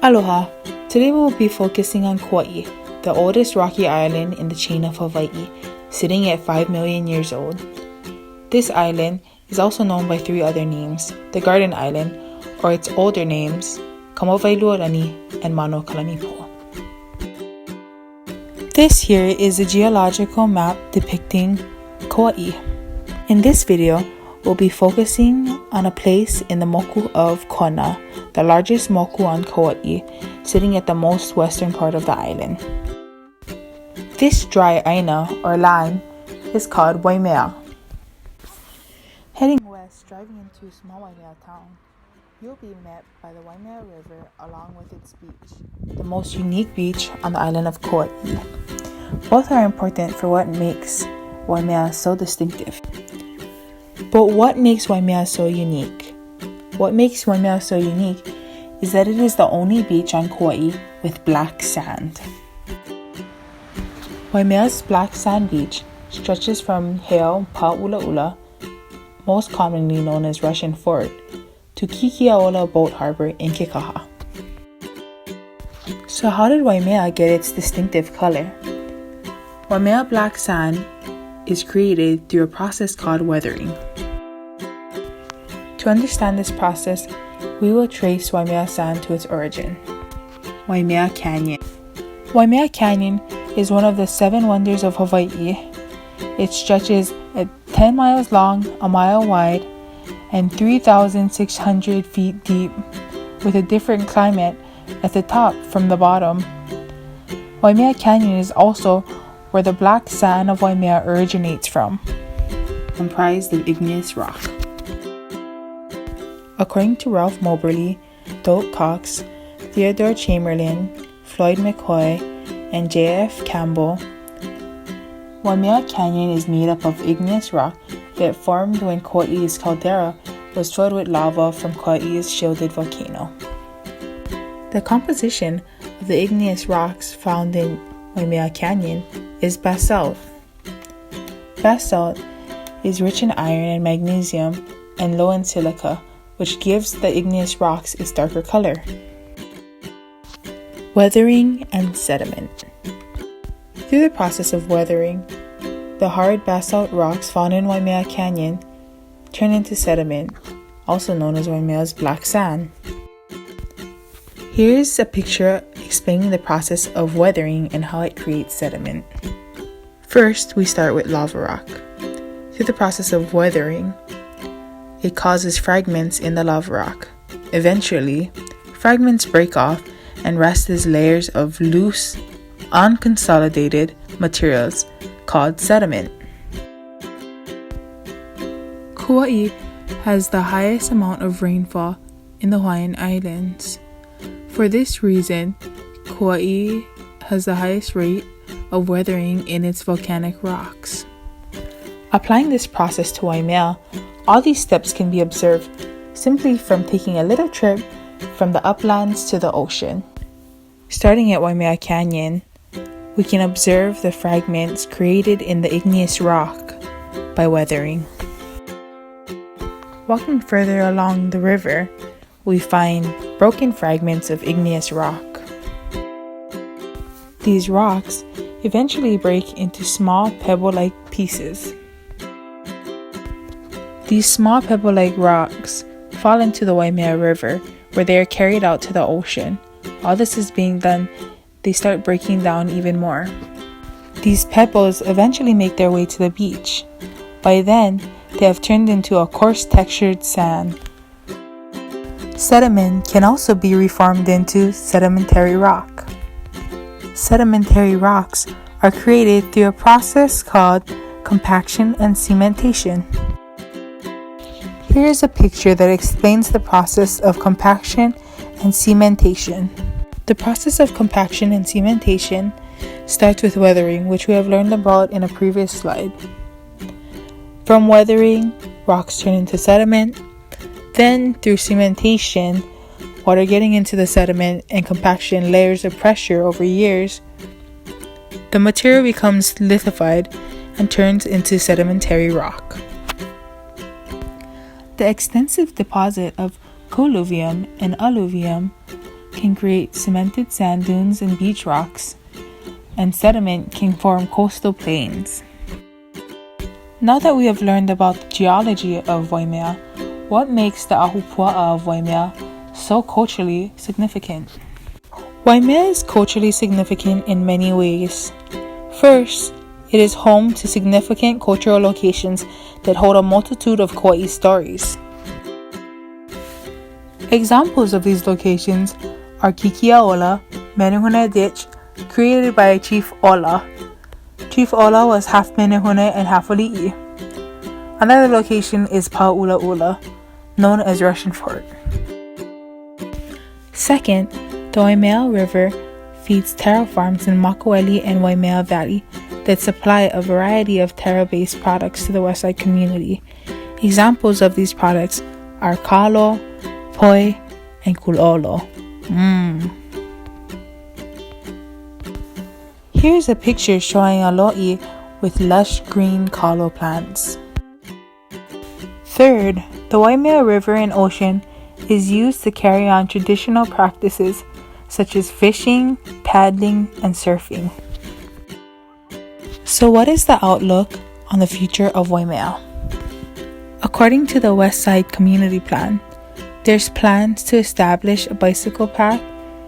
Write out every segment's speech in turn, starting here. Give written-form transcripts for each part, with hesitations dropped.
Aloha! Today we will be focusing on Kauaʻi, the oldest rocky island in the chain of Hawaii, sitting at 5 million years old. This island is also known by 3 other names: the Garden Island, or its older names, Kamawailualani and Mano Kalanipo. This here is a geological map depicting Kauaʻi. In this video, we'll be focusing on a place in the moku of Kona, the largest moku on Kauaʻi, sitting at the most western part of the island. This dry aina or land is called Waimea. Heading west, driving into small Waimea town, you'll be met by the Waimea River along with its beach, the most unique beach on the island of Kauaʻi. Both are important for what makes Waimea so distinctive. But what makes Waimea so unique? What makes Waimea so unique is that it is the only beach on Kauaʻi with black sand. Waimea's black sand beach stretches from Heiau Pa'ulaula, most commonly known as Russian Fort, to Kikiaola Boat Harbor in Kekaha. So how did Waimea get its distinctive color? Waimea black sand is created through a process called weathering. To understand this process, we will trace Waimea sand to its origin. Waimea Canyon. Waimea Canyon is one of the 7 wonders of Hawaii. It stretches at 10 miles long, a mile wide, and 3,600 feet deep, with a different climate at the top from the bottom. Waimea Canyon is also where the black sand of Waimea originates from, comprised of igneous rock. According to Ralph Moberly, Doak Cox, Theodore Chamberlain, Floyd McCoy, and J.F. Campbell, Waimea Canyon is made up of igneous rock that formed when Kauaʻi's caldera was filled with lava from Kauaʻi's shielded volcano. The composition of the igneous rocks found in Waimea Canyon is basalt. Basalt is rich in iron and magnesium and low in silica, which gives the igneous rocks its darker color. Weathering and sediment. Through the process of weathering, the hard basalt rocks found in Waimea Canyon turn into sediment, also known as Waimea's black sand. Here's a picture explaining the process of weathering and how it creates sediment. First, we start with lava rock. Through the process of weathering, it causes fragments in the lava rock. Eventually, fragments break off and rest as layers of loose, unconsolidated materials called sediment. Kauaʻi has the highest amount of rainfall in the Hawaiian Islands. For this reason, Kauaʻi has the highest rate of weathering in its volcanic rocks. Applying this process to Waimea, all these steps can be observed simply from taking a little trip from the uplands to the ocean. Starting at Waimea Canyon, we can observe the fragments created in the igneous rock by weathering. Walking further along the river, we find broken fragments of igneous rock. These rocks eventually break into small pebble-like pieces. These small pebble-like rocks fall into the Waimea River, where they are carried out to the ocean. While this is being done, they start breaking down even more. These pebbles eventually make their way to the beach. By then, they have turned into a coarse textured sand. Sediment can also be reformed into sedimentary rock. Sedimentary rocks are created through a process called compaction and cementation. Here is a picture that explains the process of compaction and cementation. The process of compaction and cementation starts with weathering, which we have learned about in a previous slide. From weathering, rocks turn into sediment. Then, through cementation, water getting into the sediment and compaction layers of pressure over years, the material becomes lithified and turns into sedimentary rock. The extensive deposit of colluvium and alluvium can create cemented sand dunes and beach rocks, and sediment can form coastal plains. Now that we have learned about the geology of Waimea, what makes the ahupua'a of Waimea so culturally significant? Waimea is culturally significant in many ways. First, it is home to significant cultural locations that hold a multitude of Kauaʻi stories. Examples of these locations are Kikiaola, Menehune Ditch, created by Chief Ola. Chief Ola was half Menehune and half Ali'i. Another location is Pauʻulaʻula, known as Russian Fort. Second, the Waimea River feeds taro farms in Makaweli and Waimea Valley that supply a variety of taro-based products to the Westside community. Examples of these products are kalo, poi, and kulolo. Here's a picture showing a lo'i with lush green kalo plants. Third, the Waimea River and Ocean is used to carry on traditional practices such as fishing, paddling, and surfing. So what is the outlook on the future of Waimea? According to the Westside Community Plan, there's plans to establish a bicycle path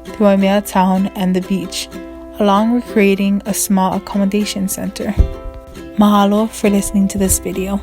through Waimea Town and the beach, along with creating a small accommodation center. Mahalo for listening to this video.